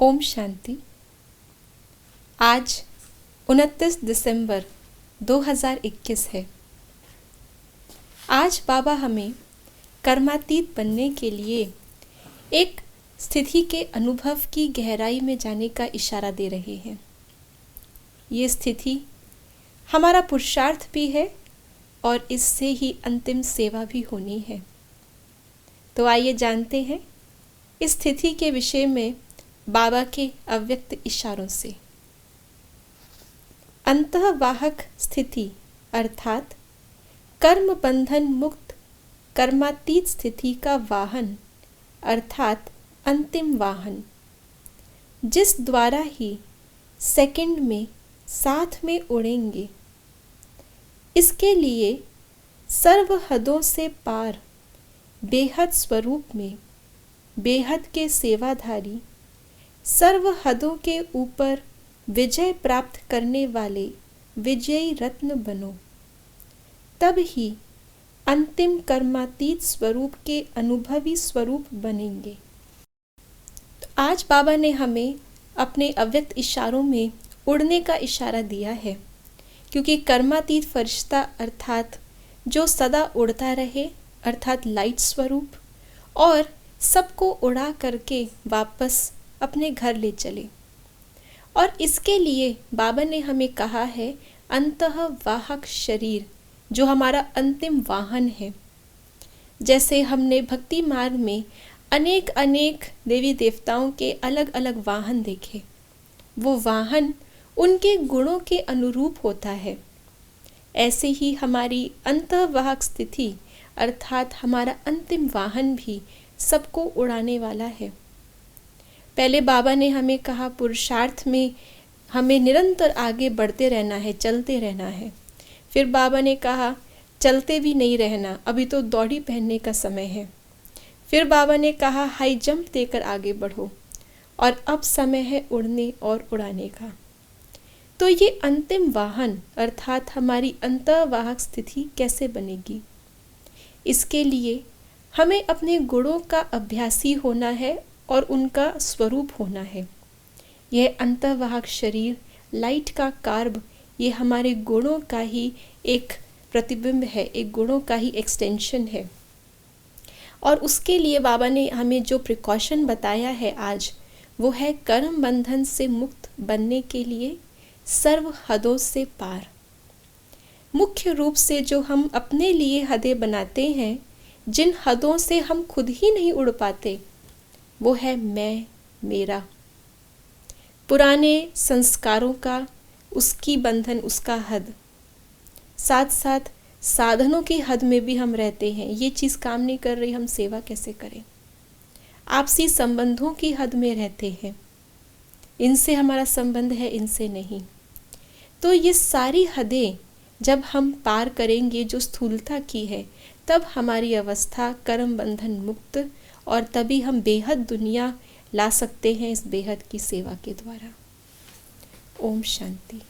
ओम शांति। आज 29 दिसंबर 2021 है। आज बाबा हमें कर्मातीत बनने के लिए एक स्थिति के अनुभव की गहराई में जाने का इशारा दे रहे हैं। ये स्थिति हमारा पुरुषार्थ भी है और इससे ही अंतिम सेवा भी होनी है। तो आइए जानते हैं इस स्थिति के विषय में बाबा के अव्यक्त इशारों से। अंतःवाहक स्थिति अर्थात कर्म बंधन मुक्त कर्मातीत स्थिति का वाहन अर्थात अंतिम वाहन, जिस द्वारा ही सेकंड में साथ में उड़ेंगे। इसके लिए सर्व हदों से पार बेहद स्वरूप में बेहद के सेवाधारी सर्व हदों के ऊपर विजय प्राप्त करने वाले विजयी रत्न बनो, तब ही अंतिम कर्मातीत स्वरूप के अनुभवी स्वरूप बनेंगे। तो आज बाबा ने हमें अपने अव्यक्त इशारों में उड़ने का इशारा दिया है, क्योंकि कर्मातीत फरिश्ता अर्थात जो सदा उड़ता रहे अर्थात लाइट स्वरूप और सबको उड़ा करके वापस अपने घर ले चले। और इसके लिए बाबा ने हमें कहा है अंतःवाहक शरीर जो हमारा अंतिम वाहन है। जैसे हमने भक्ति मार्ग में अनेक अनेक देवी देवताओं के अलग अलग वाहन देखे, वो वाहन उनके गुणों के अनुरूप होता है। ऐसे ही हमारी अंतःवाहक स्थिति अर्थात हमारा अंतिम वाहन भी सबको उड़ाने वाला है। पहले बाबा ने हमें कहा पुरुषार्थ में हमें निरंतर आगे बढ़ते रहना है, चलते रहना है। फिर बाबा ने कहा चलते भी नहीं रहना, अभी तो दौड़ी पहनने का समय है। फिर बाबा ने कहा हाई जंप देकर आगे बढ़ो, और अब समय है उड़ने और उड़ाने का। तो ये अंतिम वाहन अर्थात हमारी अंतःवाहक स्थिति कैसे बनेगी? इसके लिए हमें अपने गुणों का अभ्यासी होना है और उनका स्वरूप होना है। यह अंतःवाहक शरीर, लाइट का कार्ब, ये हमारे गुणों का ही एक प्रतिबिंब है, एक गुणों का ही एक्सटेंशन है। और उसके लिए बाबा ने हमें जो प्रिकॉशन बताया है आज, वो है कर्म बंधन से मुक्त बनने के लिए सर्व हदों से पार। मुख्य रूप से जो हम अपने लिए हदें बनाते हैं, जिन हदों से हम खुद ही नहीं उड़ पाते, वो है मैं, मेरा। पुराने संस्कारों का उसकी बंधन, उसका हद, साथ साथ साधनों की हद में भी हम रहते हैं। ये चीज़ काम नहीं कर रही, हम सेवा कैसे करें? आपसी संबंधों की हद में रहते हैं, इनसे हमारा संबंध है, इनसे नहीं। तो ये सारी हदें जब हम पार करेंगे जो स्थूलता की है, तब हमारी अवस्था कर्म बंधन मुक्त, और तभी हम बेहद दुनिया ला सकते हैं इस बेहद की सेवा के द्वारा। ओम शांति।